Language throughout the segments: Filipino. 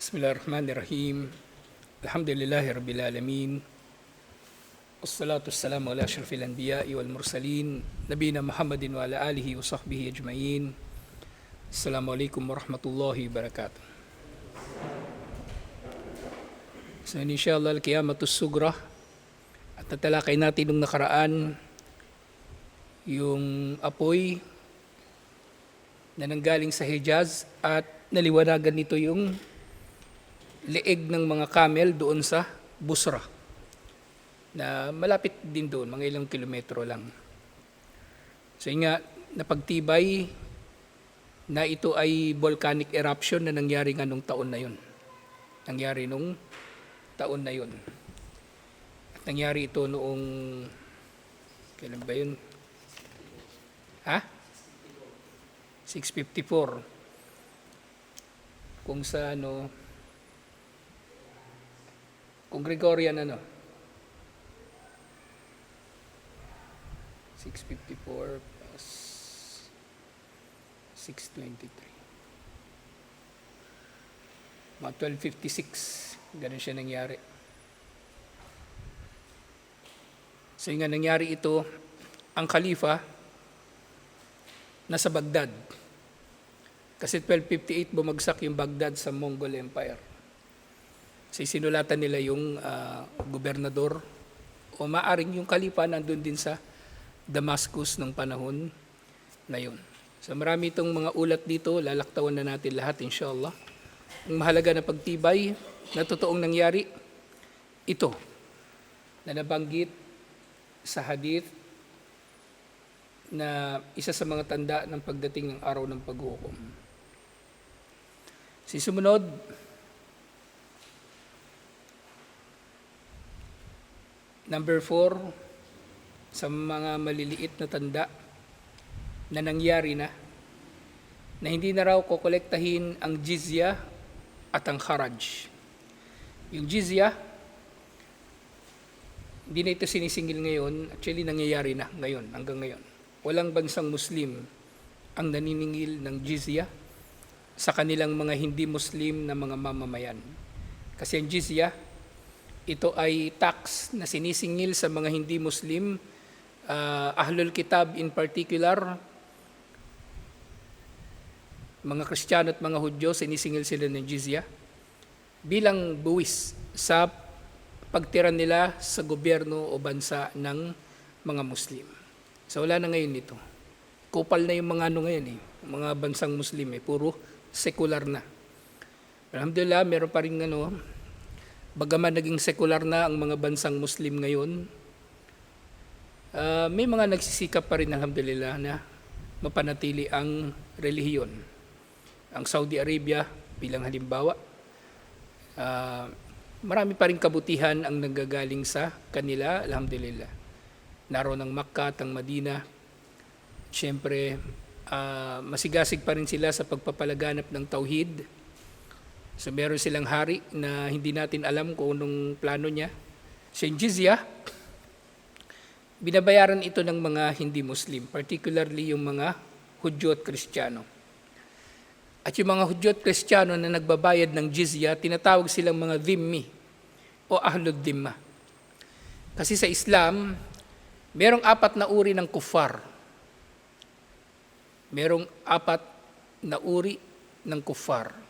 Bismillahirrahmanirrahim. Alhamdulillahi Rabbil Alamin. Wassalatu wassalamu ala ashrafil anbiya'i wal mursalin. Nabina Muhammadin wa ala alihi wa sahbihi ajma'in. Assalamualaikum warahmatullahi wabarakatuh. So inshallah al-qiyamatus sugra. At natalakay natin nung nakaraan yung apoy na nanggaling sa Hijaz at naliwanagan nito yung leeg ng mga camel doon sa Busra na malapit din doon, mga ilang kilometro lang. So yun nga, napagtibay na ito ay volcanic eruption na nangyari nga nung taon na yun. Nangyari nung taon na yun. At nangyari ito noong, kailan ba yun? 654. Kung sa kung Gregorian 654 plus 623. Mga 1256. Ganun siya nangyari. So yung nga nangyari ito, ang Khalifa nasa Baghdad. Kasi 1258 bumagsak yung Baghdad sa Mongol Empire. So sinulatan nila yung gobernador o maaring yung Khalifa nandun din sa Damascus ng panahon na yun. So marami itong mga ulat dito, lalaktawan na natin lahat inshallah. Ang mahalaga na pagtibay na totoong nangyari, ito na nabanggit sa hadith na isa sa mga tanda ng pagdating ng araw ng paghukom. Sumunod, number 4, sa mga maliliit na tanda na nangyari na hindi na raw kokolektahin ang jizya at ang kharaj. Yung jizya, hindi na ito sinisingil ngayon, actually nangyayari na ngayon, hanggang ngayon. Walang bansang Muslim ang naniningil ng jizya sa kanilang mga hindi Muslim na mga mamamayan. Kasi ang jizya, ito ay tax na sinisingil sa mga hindi Muslim, Ahlul Kitab in particular, mga Kristiyano at mga Hudyo, sinisingil sila ng jizya bilang buwis sa pagtira nila sa gobyerno o bansa ng mga Muslim. So wala na ngayon nito. Kupal na yung mga ngayon mga bansang Muslim puro sekular na. Alhamdulillah, meron pa rin bagaman naging sekular na ang mga bansang Muslim ngayon, may mga nagsisikap pa rin alhamdulillah na mapanatili ang relihiyon. Ang Saudi Arabia bilang halimbawa, marami pa rin kabutihan ang nanggagaling sa kanila, alhamdulillah. Naroon ang Makkah at ang Madina. Siyempre, masigasig pa rin sila sa pagpapalaganap ng tauhid. So meron silang hari na hindi natin alam kung anong plano niya. So yung jizya, binabayaran ito ng mga hindi Muslim, particularly yung mga Hudyo at Kristiyano. At yung mga Hudyo at Kristiyano na nagbabayad ng jizya, tinatawag silang mga dhimmi o ahlud dhimma. Kasi sa Islam, merong 4 na uri ng kuffar. Merong 4 na uri ng kuffar.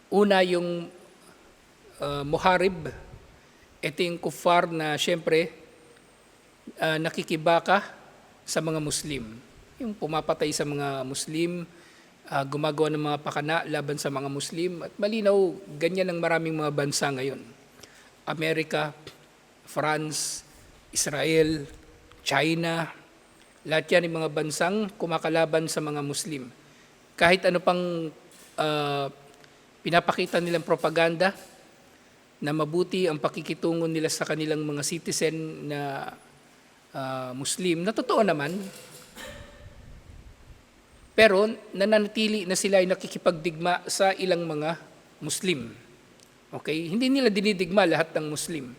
Una yung muharib. Ito yung kuffar na siyempre nakikibaka sa mga Muslim. Yung pumapatay sa mga Muslim, gumagawa ng mga pakana laban sa mga Muslim. At malinaw, ganyan ang maraming mga bansa ngayon. Amerika, France, Israel, China, lahat yan yung mga bansang kumakalaban sa mga Muslim. Kahit ano pang pinapakita nilang propaganda na mabuti ang pakikitungo nila sa kanilang mga citizen na Muslim, na totoo naman, pero nananatili na sila ay nakikipagdigma sa ilang mga Muslim. Okay? Hindi nila dinidigma lahat ng Muslim.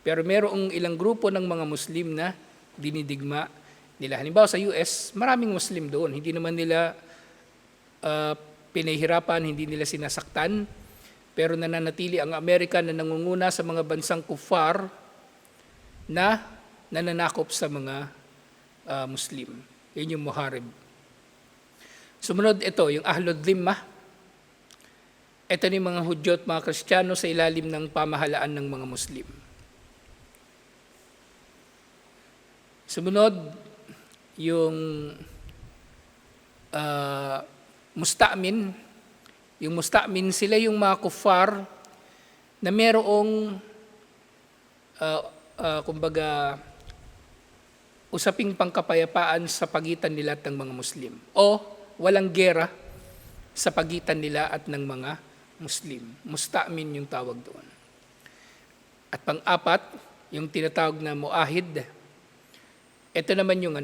Pero merong ilang grupo ng mga Muslim na dinidigma nila. Halimbawa sa US, maraming Muslim doon. Hindi naman nila pinahihirapan, hindi nila sinasaktan, pero nananatili ang Amerika na nangunguna sa mga bansang kufar na nananakop sa mga Muslim. Yun yung Muharib. Sumunod ito, yung Ahlul Dhimmah. Ito ni mga Hudyo at mga Kristiyano sa ilalim ng pamahalaan ng mga Muslim. Sumunod, yung Musta'min. Yung Musta'min, sila yung mga kufar na merong kumbaga usaping pangkapayapaan sa pagitan nila at ng mga Muslim. O walang gera sa pagitan nila at ng mga Muslim. Musta'min yung tawag doon. At pang-apat, yung tinatawag na mu'ahid. Ito naman yung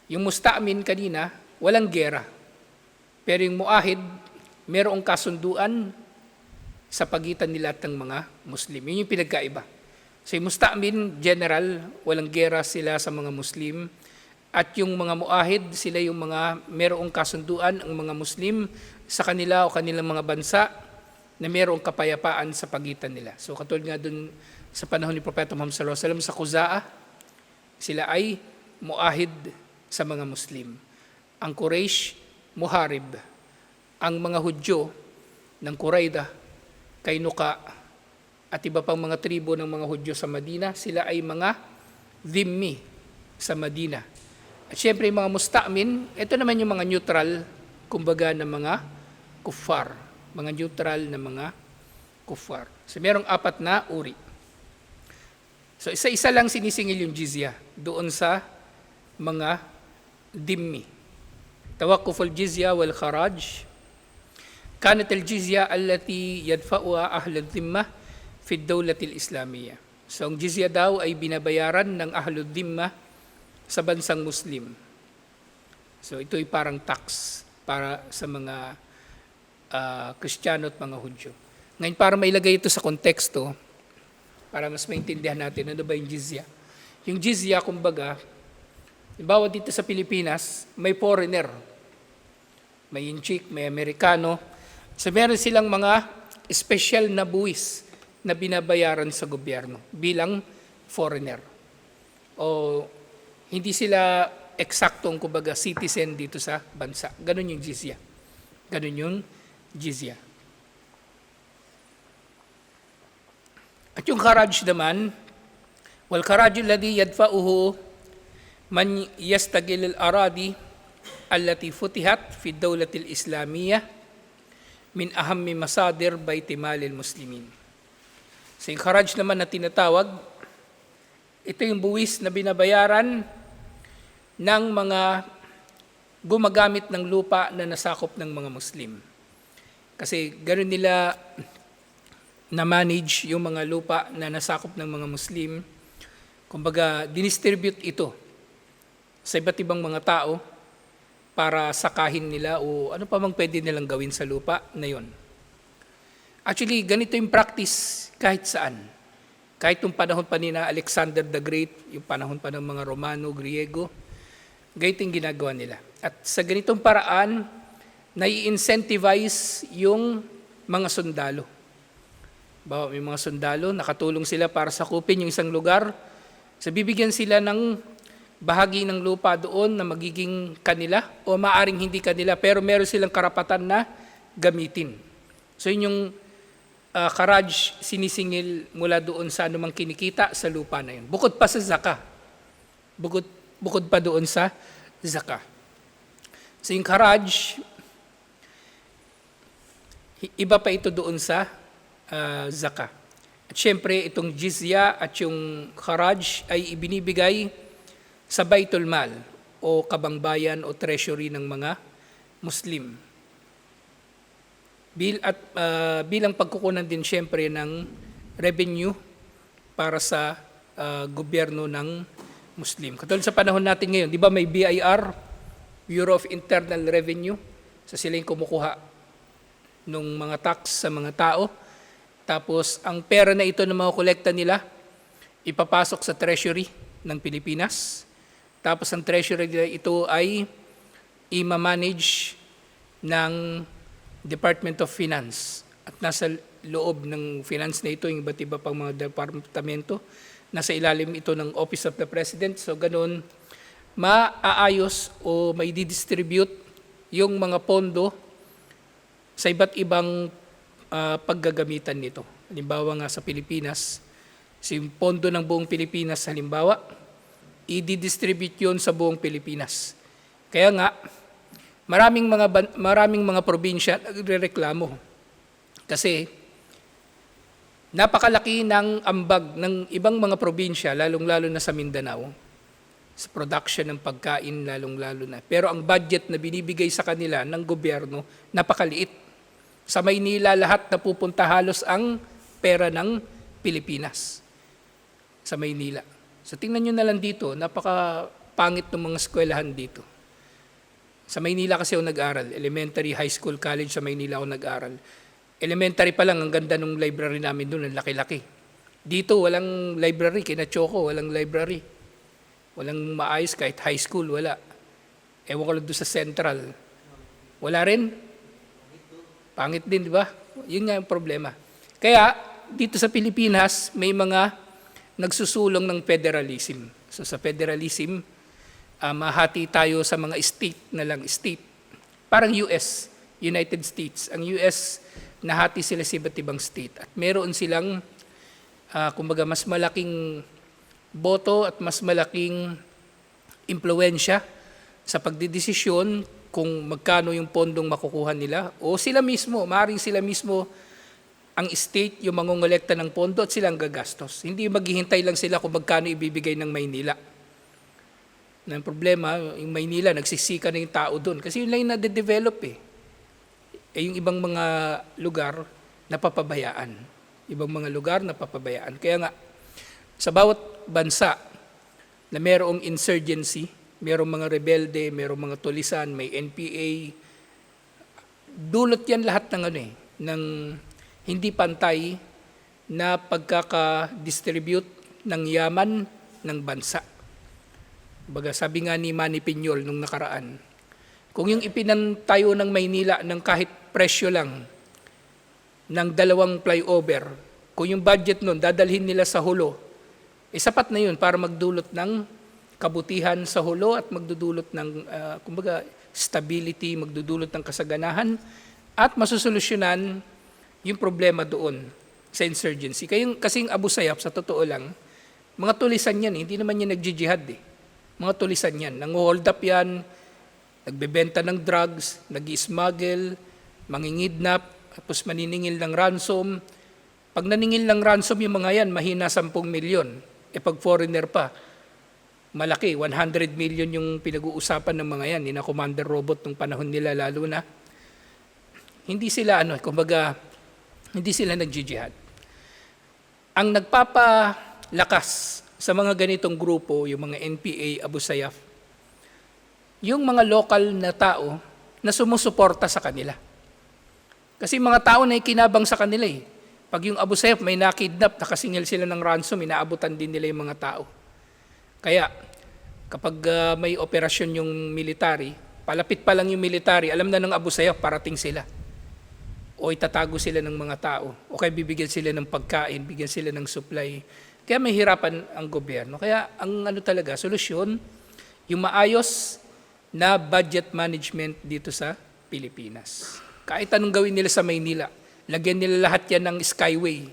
yung Musta'min kanina, walang gera. Pero yung mu'ahid, merong kasunduan sa pagitan nila at ng mga Muslim. Yun yung pinagkaiba. So yung Musta'min, general, walang gera sila sa mga Muslim. At yung mga mu'ahid, sila yung mga merong kasunduan ang mga Muslim sa kanila o kanilang mga bansa na merong kapayapaan sa pagitan nila. So katulad nga dun sa panahon ni Propeta Muhammad sallallahu alaihi wasallam sa Khuzaa, sila ay mu'ahid sa mga Muslim. Ang Quraysh, muharib. Ang mga Hudyo ng Qurayda, Kainuka, at iba pang mga tribo ng mga Hudyo sa Madina, sila ay mga dhimmi sa Madina. At syempre yung mga Musta'min, ito naman yung mga neutral, kumbaga na mga kuffar. Mga neutral na mga kuffar. So merong 4 na uri. So isa-isa lang sinisingil yung jizya doon sa mga dhimmi. Tawaqquf al-jizya wal kharaj. Kanat al-jizya allati yadfa'uha ahlul dhimmah fi ad-dawlah al-islamiyya. So ang jizya daw ay binabayaran ng ahlul dhimmah sa bansang Muslim. So ito ay parang tax para sa mga Kristiyano at mga Hudyo. Ngayon para mailagay ito sa konteksto, para mas maintindihan natin ano ba yung jizya. Yung jizya, kumbaga, halimbawa dito sa Pilipinas, may foreigner, may Inchik, may Amerikano. So meron silang mga special na buwis na binabayaran sa gobyerno bilang foreigner. O hindi sila eksaktong kumbaga citizen dito sa bansa. Ganun yung jizya. Ganun yung jizya. At yung kharaj naman, wal kharaj alladhi yadfa'uhu man yastagil al-aradi allati futihat fi ad-dawlah al-islamiyyah min ahammi masadir baiti malil muslimin. So yung kharaj naman na tinatawag, ito yung buwis na binabayaran ng mga gumagamit ng lupa na nasakop ng mga Muslim. Kasi ganoon nila na-manage yung mga lupa na nasakop ng mga Muslim. Kumbaga, dinistribute ito sa iba't ibang mga tao para sakahin nila o ano pa mang pwede nilang gawin sa lupa na yon. Actually, ganito yung practice kahit saan. Kahit yung panahon pa ni na Alexander the Great, yung panahon pa ng mga Romano, Griego, ganito yung ginagawa nila. At sa ganitong paraan, nai-incentivize yung mga sundalo. Bawa may mga sundalo, nakatulong sila para sakupin yung isang lugar. So bibigyan sila ng bahagi ng lupa doon na magiging kanila o maaring hindi kanila pero meron silang karapatan na gamitin. So yun yung kharaj sinisingil mula doon sa anumang kinikita sa lupa na yun. Bukod pa sa zaka. Bukod pa doon sa zaka. So yung kharaj, iba pa ito doon sa zaka. At syempre, itong jizya at yung kharaj ay ibinibigay sa Baitul Mal o kabangbayan o treasury ng mga Muslim. Bilang pagkukunan din syempre ng revenue para sa gobyerno ng Muslim. Katulad sa panahon natin ngayon, di ba may BIR, Bureau of Internal Revenue, so sila yung kumukuha ng mga tax sa mga tao. Tapos, ang pera na ito na mga kolekta nila, ipapasok sa treasury ng Pilipinas. Tapos, ang treasury nila ito ay i-manage ng Department of Finance. at nasa loob ng finance na ito, yung iba't iba pang mga departamento, nasa ilalim ito ng Office of the President. So ganun, maaayos o may distribute yung mga pondo sa iba't ibang paggagamitan nito. Halimbawa nga sa Pilipinas, yung pondo ng buong Pilipinas, halimbawa, i-distribute yun sa buong Pilipinas. Kaya nga, maraming mga probinsya nagrereklamo kasi napakalaki ng ambag ng ibang mga probinsya, lalong-lalo na sa Mindanao, sa production ng pagkain, lalong-lalo na. Pero ang budget na binibigay sa kanila ng gobyerno, napakaliit. Sa Maynila, lahat napupunta halos ang pera ng Pilipinas. Sa Maynila. So tingnan nyo na lang dito, napaka-pangit ng mga eskwelahan dito. Sa Maynila kasi ako nag-aral, elementary, high school, college, sa Maynila ako nag-aral. Elementary pa lang, ang ganda ng library namin doon, ang laki-laki. Dito, walang library, kina Choco, walang library. Walang maayos, kahit high school, wala. Ewan ko lang doon sa Central. Wala rin? Pangit din, di ba? Yun nga yung problema. Kaya, dito sa Pilipinas, may mga nagsusulong ng federalism. So sa federalism, mahati tayo sa mga state na lang, state. Parang US, United States. Ang US, nahati sila sa iba't ibang state. At meron silang, kumbaga, mas malaking boto at mas malaking impluensya sa pagdidesisyon kung magkano yung pondong makukuha nila. O sila mismo, maaaring sila mismo ang state yung mangongolekta ng pondo at silang gagastos. Hindi maghihintay lang sila kung magkano ibibigay ng Maynila. Ang problema, yung Maynila, nagsisika na yung tao doon. Kasi yun lang yung nade-develop eh. Yung ibang mga lugar, napapabayaan. Ibang mga lugar, napapabayaan. Kaya nga, sa bawat bansa na mayroong insurgency, mayroong mga rebelde, mayroong mga tulisan, may NPA, dulot yan lahat ng ng hindi pantay na pagkaka-distribute ng yaman ng bansa. Baga, sabi nga ni Manny Piñol nung nakaraan, kung yung ipinantayo ng Maynila ng kahit presyo lang ng 2 flyover, kung yung budget nun dadalhin nila sa Hulo, sapat na yun para magdulot ng kabutihan sa Hulo at magdudulot ng kumbaga stability, magdudulot ng kasaganahan at masusolusyonan yung problema doon sa insurgency. Kasing Abu Sayyaf, sa totoo lang, mga tulisan yan, hindi naman yan nag-jihad eh. Mga tulisan yan, nang-hold up yan, nagbebenta ng drugs, nag-smuggle, mangingidnap, tapos maniningil ng ransom. Pag naningil ng ransom yung mga yan, mahina 10 milyon. Pag foreigner pa, malaki, 100 million yung pinag-uusapan ng mga yan, na commander robot ng panahon nila lalo na. Hindi sila kumbaga, hindi sila nag-jihad. Ang nagpapalakas sa mga ganitong grupo, yung mga NPA, Abu Sayyaf, yung mga local na tao na sumusuporta sa kanila. Kasi mga tao na ikinabang sa kanila eh. Pag yung Abu Sayyaf may nakidnap, nakasingil sila ng ransom, inaabutan din nila yung mga tao. Kaya, kapag may operasyon yung military, palapit pa lang yung military, alam na ng Abu Sayyaf, parating sila. O itatago sila ng mga tao. O kaya bibigyan sila ng pagkain, bigyan sila ng supply. Kaya may hirapan ang gobyerno. Kaya ang talaga, solusyon, yung maayos na budget management dito sa Pilipinas. Kahit anong gawin nila sa Maynila, lagyan nila lahat yan ng skyway.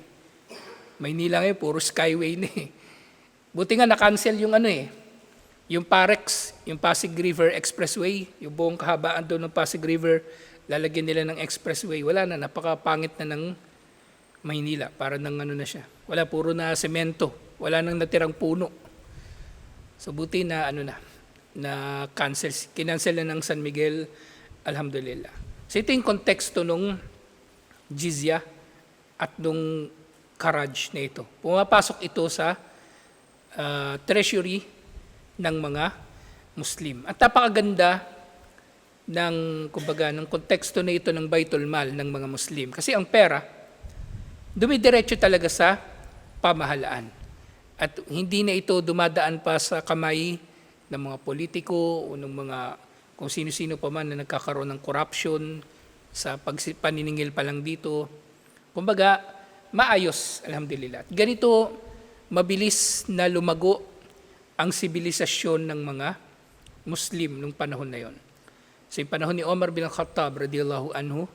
Maynila ngayon, puro skyway na eh. Buti nga na-cancel yung yung PAREX, yung Pasig River Expressway, yung buong kahabaan doon ng Pasig River, lalagyan nila ng expressway. Wala na, napakapangit na ng Maynila. Para ng na siya. Wala, puro na semento. Wala nang natirang puno. So buti na na cancel. Kinancel na ng San Miguel, alhamdulillah. So ito yung konteksto nung jizya at nung Karaj na ito. Pumapasok ito sa treasury ng mga Muslim. At napakaganda ng konteksto na ito ng Baitul Mal ng mga Muslim. Kasi ang pera, dumidiretso talaga sa pamahalaan. At hindi na ito dumadaan pa sa kamay ng mga politiko o ng mga kung sino-sino pa man na nagkakaroon ng corruption sa paniningil pa lang dito. Kumbaga, maayos, alhamdulillah. Ganito mabilis na lumago ang sibilisasyon ng mga Muslim nung panahon na yon. Sa panahon ni Omar bin Khattab radiyallahu anhu,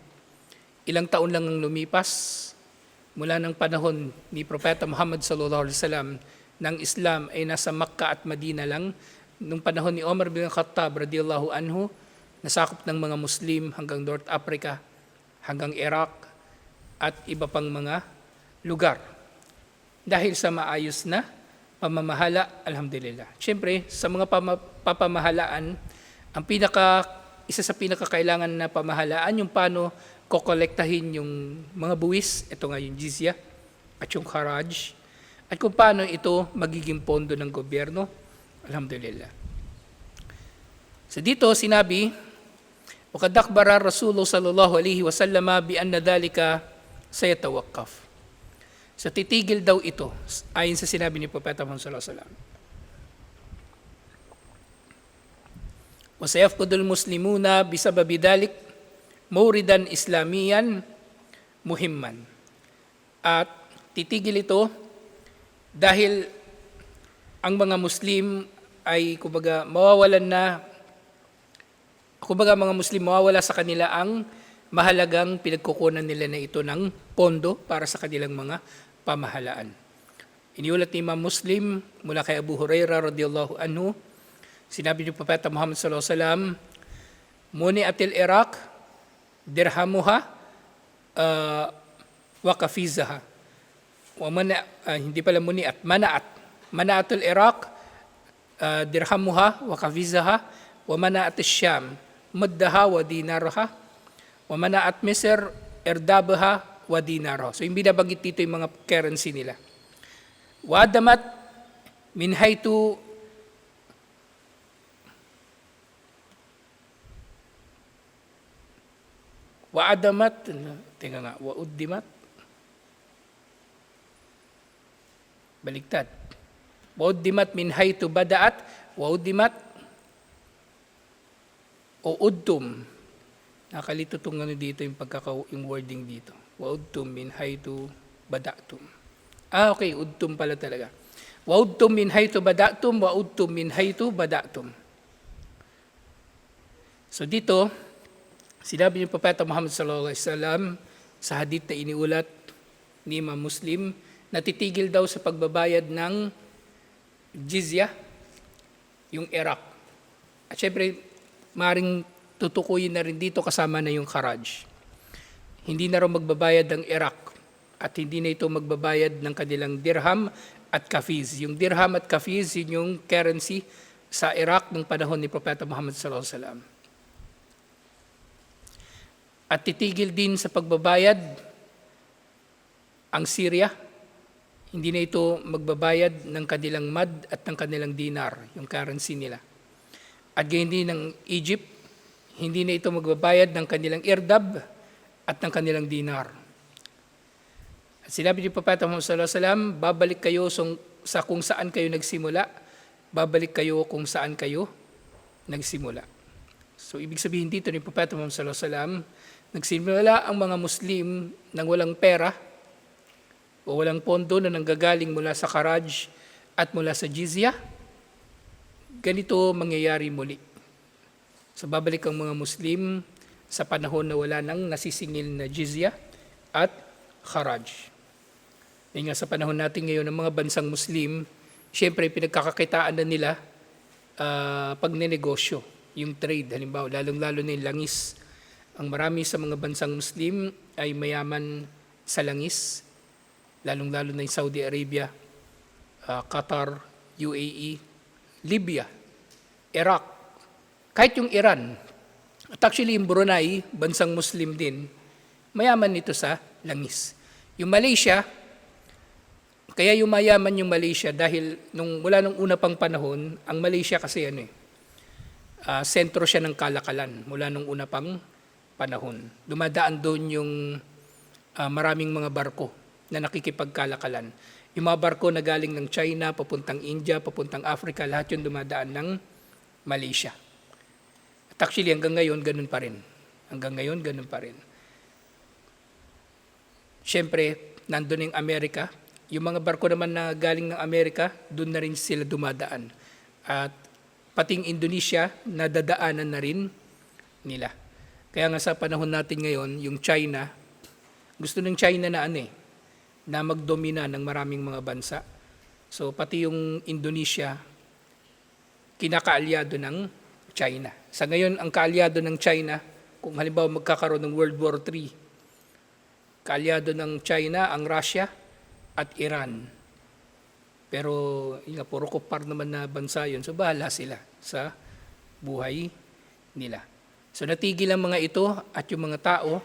ilang taon lang ang lumipas mula ng panahon ni Propeta Muhammad sallallahu alaihi wasallam ng Islam ay nasa Makkah at Madina lang. Nung panahon ni Omar bin Khattab radiyallahu anhu, nasakop ng mga Muslim hanggang North Africa, hanggang Iraq at iba pang mga lugar. Dahil sa maayos na pamamahala, alhamdulillah. Siyempre, sa mga papamahalaan, isa sa pinakakailangan na pamahalaan yung paano kokolektahin yung mga buwis, ito nga yung jizya at yung kharaj, at kung paano ito magiging pondo ng gobyerno, alhamdulillah. So dito sinabi, وَقَدْ أَخْبَرَ الرَّسُولُ صَلَّى اللَّهُ عَلَيْهِ وَسَلَّمَ بِأَنَّ ذَلِكَ سَيَتَوَقَّفُ. So titigil daw ito, ayon sa sinabi ni Propeta Muhammad sallallahu alaihi wasallam. وَسَيَفْقُدُ الْمُسْلِمُونَ بِسَبَبِ ذَلِكَ مَوْرِدًا إِسْلَامِيًّا مُهِمًّا. At titigil ito dahil ang mga Muslim ay kumbaga mga Muslim mawawala sa kanila ang mahalagang pinagkukunan nila na ito ng pondo para sa kanilang mga pamahalaan. Iniulat ni Imam Muslim mula kay Abu Hurairah radhiyallahu anhu, sinabi ni Propeta Muhammad sallallahu alaihi wasallam, muni'atil Iraq dirhamuha wa kafizaha. Mana'atul Iraq dirhamuha wa kafizaha wa mana'atil Syam muddaha wa dinaraha wa mana'at Misr irdabaha wa dinaraha. So yung binabanggit dito yung mga currency nila. Wa adamat min haytu baligtad. Wa uddimat min haytu bada'at wa uddimat o udtum. Nakalito itong dito yung wording dito. Wa udtum min haytu bada'tum. Okay, udtum pala talaga. Wa udtum min haytu bada'tum wa udtum min haytu bada'tum. So dito, sinabi ni Propeta Muhammad sallallahu alaihi wasallam sa hadith na iniulat ni Imam Muslim, natitigil daw sa pagbabayad ng jizya yung Iraq. At syempre, maring tutukuyin na rin dito kasama na yung kharaj. Hindi na raw magbabayad ng Iraq at hindi na ito magbabayad ng kanilang dirham at kafiz. Yung dirham at kafiz, yun yung currency sa Iraq ng panahon ni Propeta Muhammad sallallahu alaihi wasallam. At titigil din sa pagbabayad ang Syria. Hindi na ito magbabayad ng kanilang mad at ng kanilang dinar, yung currency nila. At gayon din ng Egypt, hindi na ito magbabayad ng kanilang irdab at ng kanilang dinar. At sinabi ni Propeta Muhammad sallallahu alaihi wasallam, babalik kayo sa kung saan kayo nagsimula, babalik kayo kung saan kayo nagsimula. So ibig sabihin dito ni Propeta Muhammad sallallahu alaihi wasallam, nagsimula ang mga Muslim nang walang pera o walang pondo na nanggagaling mula sa kharaj at mula sa jizya. Ganito mangyayari muli. So babalik ang mga Muslim sa panahon na wala nang nasisingil na jizya at kharaj. Ngayon nga sa panahon natin ngayon ng mga bansang Muslim, siyempre pinagkakakitaan na nila pagnenegosyo, yung trade, halimbawa, lalong-lalo na yung langis. Ang marami sa mga bansang Muslim ay mayaman sa langis, lalong-lalo na yung Saudi Arabia, Qatar, UAE, Libya, Iraq, kahit yung Iran. At actually yung Brunei, bansang Muslim din, mayaman nito sa langis. Yung Malaysia, kaya yung mayaman yung Malaysia dahil mula nung una pang panahon, ang Malaysia kasi sentro siya ng kalakalan mula nung una pang panahon. Dumadaan doon yung maraming mga barko na nakikipagkalakalan. Yung mga barko na galing ng China, papuntang India, papuntang Africa, lahat yun dumadaan ng Malaysia. At actually hanggang ngayon, ganun pa rin. Siyempre, nandun yung Amerika. Yung mga barko naman na galing ng Amerika, doon na rin sila dumadaan. At pating Indonesia, nadadaanan na rin nila. Kaya nga sa panahon natin ngayon, yung China, gusto ng China na na magdomina ng maraming mga bansa. So pati yung Indonesia, kinakaalyado ng China. Sa ngayon, ang kaalyado ng China, kung halimbawa magkakaroon ng World War III, kaalyado ng China ang Russia at Iran. Pero puro kupar naman na bansa yun, so bahala sila sa buhay nila. So natigil ang mga ito at yung mga tao,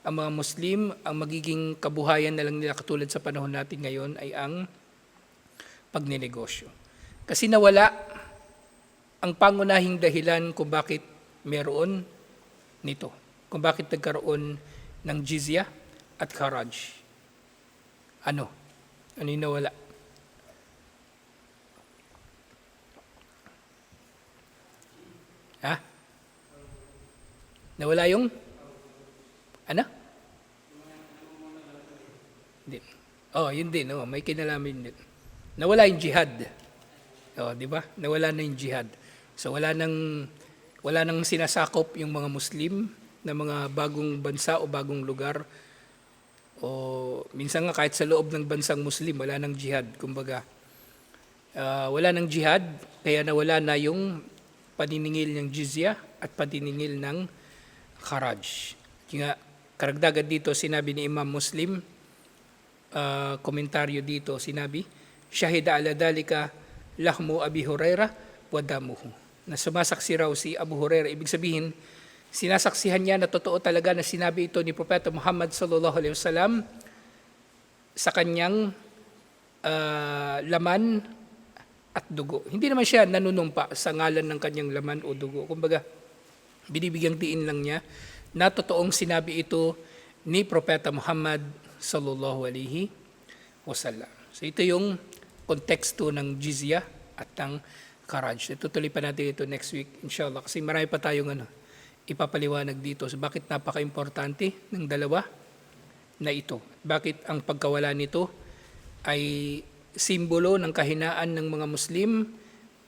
ang mga Muslim, ang magiging kabuhayan na lang nila katulad sa panahon natin ngayon ay ang pagninegosyo. Kasi nawala ang pangunahing dahilan kung bakit meron nito, kung bakit nagkaroon ng jizya at kharaj. Ano yung nawala? Ha? Nawala yung? Ano? Hindi. Yun din. May kinalaman din. Nawala yung jihad. Di ba? Nawala na yung jihad. So wala nang sinasakop yung mga Muslim na mga bagong bansa o bagong lugar. O minsan nga kahit sa loob ng bansang Muslim, wala nang jihad. Kumbaga, wala nang jihad, kaya nawala na yung paniningil ng jizya at paniningil ng kharaj. Kaya karagdagan dito, sinabi ni Imam Muslim, komentaryo dito, sinabi, Shahida ala dalika lahmu Abi Hurairah wa damuhu. Na sumasaksi raw si Abu Hurairah. Ibig sabihin, sinasaksihan niya na totoo talaga na sinabi ito ni Propeta Muhammad sallallahu alaihi wasallam sa kanyang laman at dugo. Hindi naman siya nanunumpa sa ngalan ng kanyang laman o dugo. Kumbaga, binibigyang diin lang niya na totoong sinabi ito ni Propeta Muhammad sallallahu alaihi wasallam. So ito yung konteksto ng jizya at ng kharaj. Tutuloy pa natin ito next week, inshallah. Kasi marami pa tayong ipapaliwanag dito. So bakit napaka-importante ng dalawa na ito? Bakit ang pagkawala nito ay simbolo ng kahinaan ng mga Muslim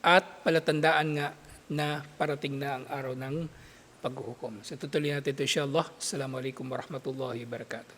at palatandaan nga na parating na ang araw ng paghuhukom. So tutuloy natin ito inshallah. Assalamualaikum warahmatullahi wabarakatuh.